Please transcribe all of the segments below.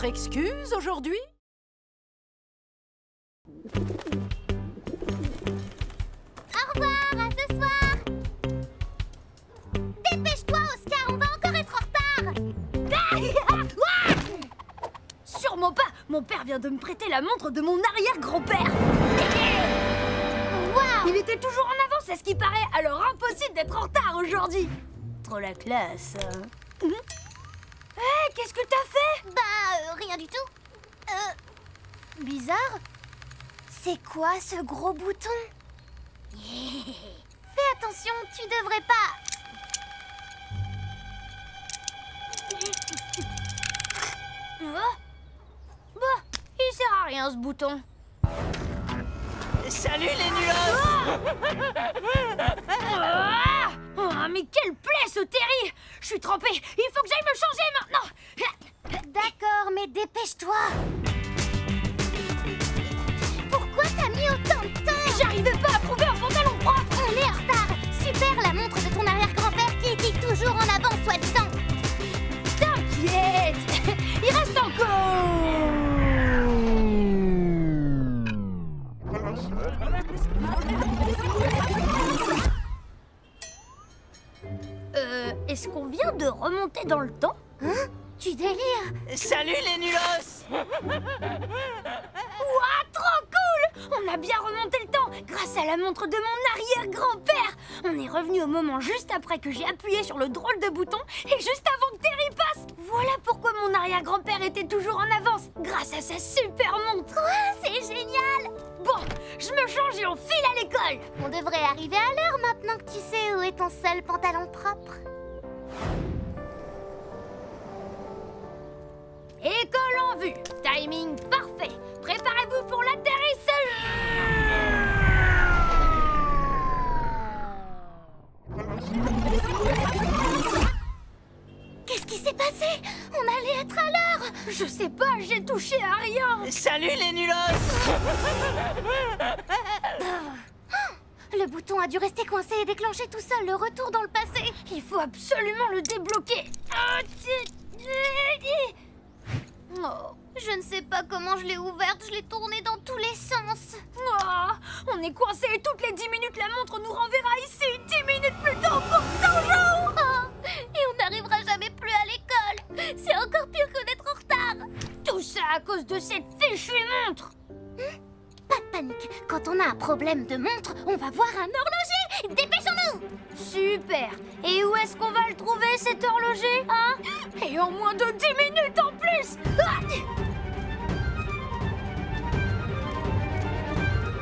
excuse aujourd'hui? Au revoir, à ce soir. Dépêche-toi, Oscar, on va encore être en retard. Sûrement pas. Mon père vient de me prêter la montre de mon arrière-grand-père. Waouh! Il était toujours en avance à ce qui paraît, alors impossible d'être en retard aujourd'hui. Trop la classe. Hé, qu'est-ce que t'as fait? Bah, rien du tout. Bizarre. C'est quoi ce gros bouton? Fais attention, tu devrais pas. Bah, il sert à rien ce bouton. Salut les nulos! Mais quelle plaie ce Terry! Je suis trempée, il faut que j'aille me changer maintenant. D'accord, mais dépêche-toi. Pourquoi t'as mis autant de temps? J'arrivais pas à trouver un pantalon propre. On est en retard. Super, la montre de ton arrière-grand-père qui était toujours en avance, soi-disant. T'inquiète, il reste encore. Est-ce qu'on vient de remonter dans le temps? Hein? Tu délires? Salut les nulos! Ouah, trop cool! On a bien remonté le temps grâce à la montre de mon arrière-grand-père. On est revenu au moment juste après que j'ai appuyé sur le drôle de bouton et juste avant que Terry passe. Voilà pourquoi mon arrière-grand-père était toujours en avance grâce à sa super montre. Ouais, c'est génial! Bon, je me change et on file à l'école. On devrait arriver à l'heure maintenant que tu sais où est ton seul pantalon propre. École en vue, timing parfait. Préparez-vous pour l'atterrissage. Qu'est-ce qui s'est passé? On allait être à l'heure! Je sais pas, j'ai touché à rien. Salut les nulos! Le bouton a dû rester coincé et déclencher tout seul le retour dans le passé. Il faut absolument le débloquer. Oh. Je ne sais pas comment je l'ai ouverte, je l'ai tournée dans tous les sens. Oh, on est coincé et toutes les 10 minutes la montre nous renverra ici 10 minutes plus tôt pour toujours. Oh, et on n'arrivera jamais plus à l'école. C'est encore pire que d'être en retard. Tout ça à cause de cette fichue montre. Pas de panique, quand on a un problème de montre, on va voir un horloger. Dépêchons-nous. Super. Et où est-ce qu'on va le trouver cet horloger, hein? Et en moins de 10 minutes en plus.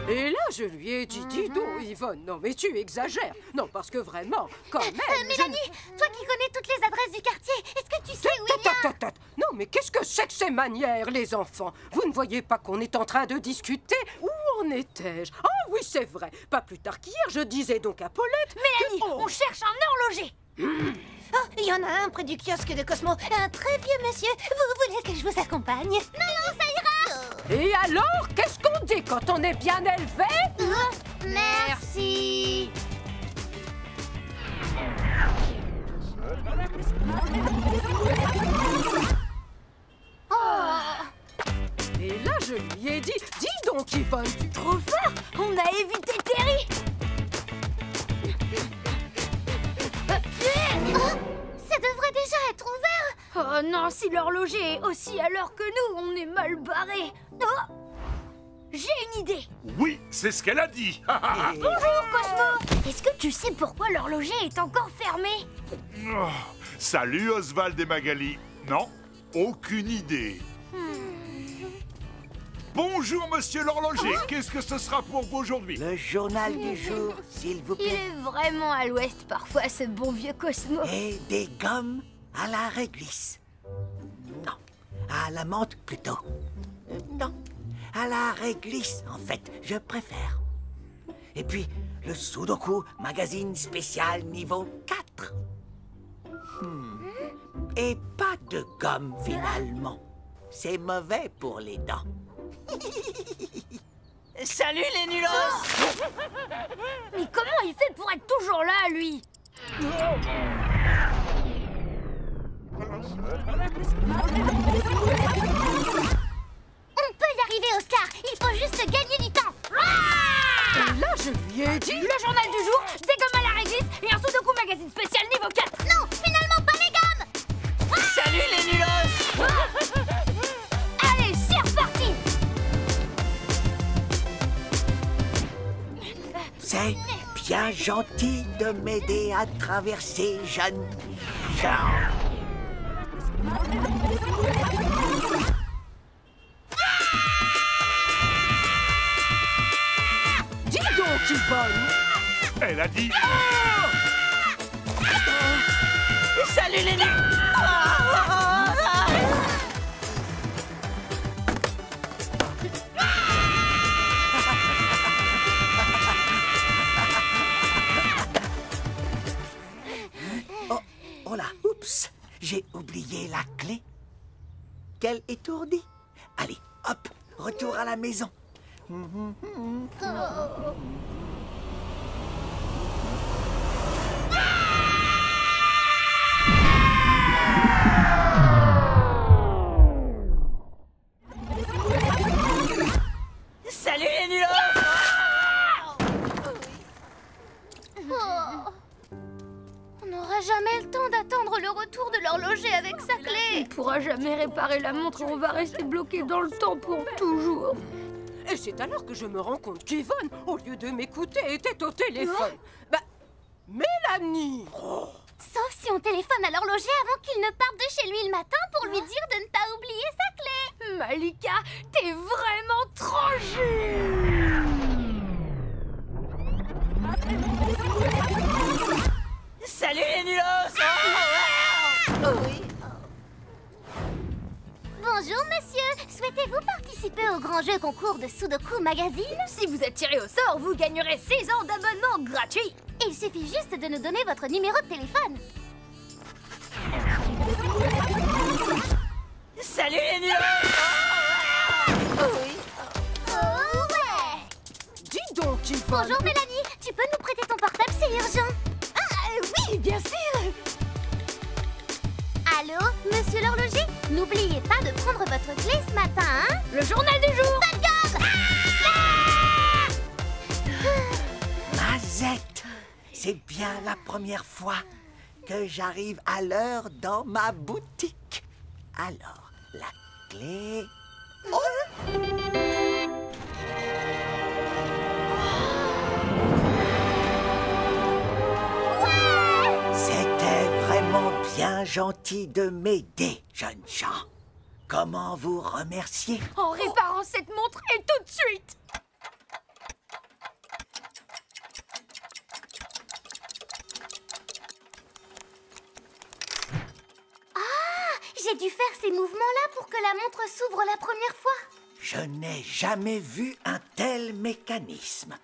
Et là, je lui ai dit, dis donc, Yvonne, non mais tu exagères. Non, parce que vraiment, quand même... Mélanie, toi qui connais toutes les adresses du quartier, est-ce que tu sais où il y a... Non, mais qu'est-ce que c'est que ces manières, les enfants? Vous ne voyez pas qu'on est en train de discuter? Où en étais-je? Ah oui, c'est vrai. Pas plus tard qu'hier, je disais donc à Paulette... Mélanie, on cherche un horloger. Oh, il y en a un près du kiosque de Cosmo. Un très vieux monsieur. Vous voulez que je vous accompagne? Non, ça ira. Et alors, qu'est-ce qu'on dit quand on est bien élevé? Merci. Et là, je lui ai dit, dis donc, Yvonne, Trop fort. On a évité Terry. Ça devrait déjà être ouvert. Oh non, si l'horloger est aussi à l'heure que nous, on est mal barré. Oh, j'ai une idée. Oui, c'est ce qu'elle a dit. Bonjour, Cosmo. Est-ce que tu sais pourquoi l'horloger est encore fermé? Oh, salut Oswald et Magali. Non, aucune idée. Bonjour monsieur l'horloger, qu'est-ce que ce sera pour vous aujourd'hui? Le journal du jour, s'il vous Il plaît. est vraiment à l'ouest parfois, ce bon vieux Cosmo. Et des gommes à la réglisse. Non, à la menthe plutôt. Non, à la réglisse en fait, je préfère. Et puis, le Sudoku magazine spécial niveau 4. Et pas de gomme finalement. C'est mauvais pour les dents. Salut les nulos! Mais comment il fait pour être toujours là, lui? On peut y arriver, Oscar. Il faut juste gagner du temps. Là, je lui ai dit... Le journal du jour, des gommes à la réglisse et un Sudoku magazine spécial niveau 4. Non, finalement pas les gommes. Salut les nulos! Allez, c'est reparti. C'est bien gentil de m'aider à traverser, jeune Jean. Dis donc, Yvonne. Elle a dit... Salut les nulos! Oh là, oups, j'ai oublié la clé. Quel étourdi. Allez, hop, retour à la maison. Salut les nulos! On n'aura jamais le temps d'attendre le retour de l'horloger avec sa clé. On pourra jamais réparer la montre et on va rester bloqué dans le temps pour toujours. Et c'est alors que je me rends compte qu'Yvonne, au lieu de m'écouter, était au téléphone. Bah, Mélanie! Oh. Sauf si on téléphone à l'horloger avant qu'il ne parte de chez lui le matin pour lui dire de ne pas oublier sa clé. Malika, t'es vraiment trop juge. Salut les nulos! Oui. Bonjour monsieur, souhaitez-vous participer au grand jeu concours de Sudoku Magazine? Si vous êtes tiré au sort, vous gagnerez 6 ans d'abonnement gratuit. Il suffit juste de nous donner votre numéro de téléphone. Salut les nulos! Oui. Oh ouais! Dis donc, Yvonne! Bonjour Mélanie, tu peux nous prêter ton portable, c'est urgent. Oui, bien sûr. Allô, monsieur l'horloger? N'oubliez pas de prendre votre clé ce matin, hein? Le journal du jour. Pas de gomme! Mazette, c'est bien la première fois que j'arrive à l'heure dans ma boutique. Alors, la clé... C'était vraiment bien gentil de m'aider, jeunes gens. Comment vous remercier? En réparant cette montre et tout de suite. J'ai dû faire ces mouvements-là pour que la montre s'ouvre la première fois. Je n'ai jamais vu un tel mécanisme.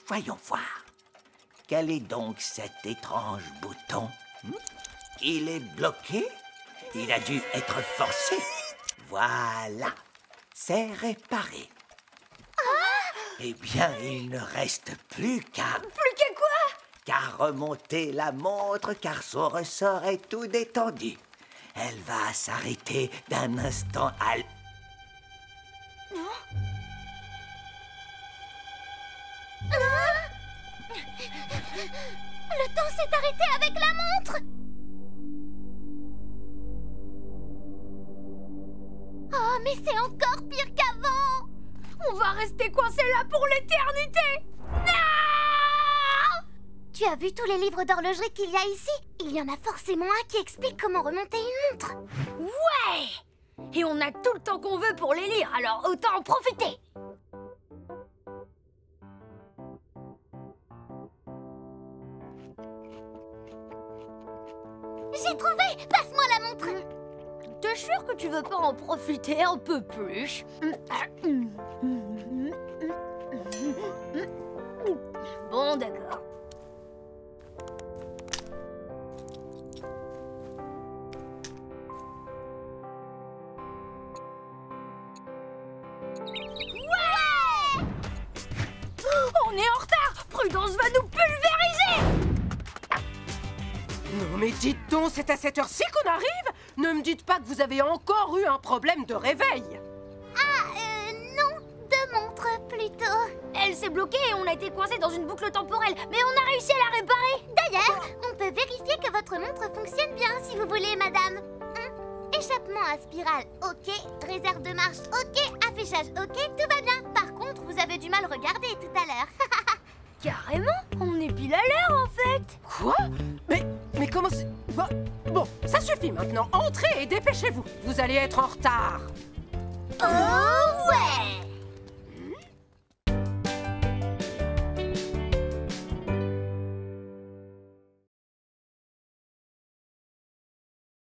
Voyons voir. Quel est donc cet étrange bouton? Il est bloqué? Il a dû être forcé. Voilà, c'est réparé. Eh bien, il ne reste plus qu'à... Plus qu'à quoi? Qu'à remonter la montre, car son ressort est tout détendu. Elle va s'arrêter d'un instant à... Le temps s'est arrêté avec la montre. Oh, mais c'est encore pire qu'avant. On va rester coincé là pour l'éternité. Tu as vu tous les livres d'horlogerie qu'il y a ici? Il y en a forcément un qui explique comment remonter une montre. Ouais. Et on a tout le temps qu'on veut pour les lire, alors autant en profiter. J'ai trouvé! Passe-moi la montre. T'es sûr que tu veux pas en profiter un peu plus? Bon, d'accord. Ouais! On est en retard! Prudence va nous pulvériser! Non mais dites donc, c'est à cette heure-ci qu'on arrive? Ne me dites pas que vous avez encore eu un problème de réveil. Non, de montre plutôt. Elle s'est bloquée et on a été coincés dans une boucle temporelle, mais on a réussi à la réparer. D'ailleurs, on peut vérifier que votre montre fonctionne bien si vous voulez, madame. Échappement à spirale, ok. Réserve de marche, ok. Affichage, ok. Tout va bien. Par contre, vous avez du mal regarder tout à l'heure. Carrément, on est pile à l'heure en fait. Quoi? Mais comment c'est... Bon, ça suffit maintenant. Entrez et dépêchez-vous. Vous allez être en retard. Oh ouais!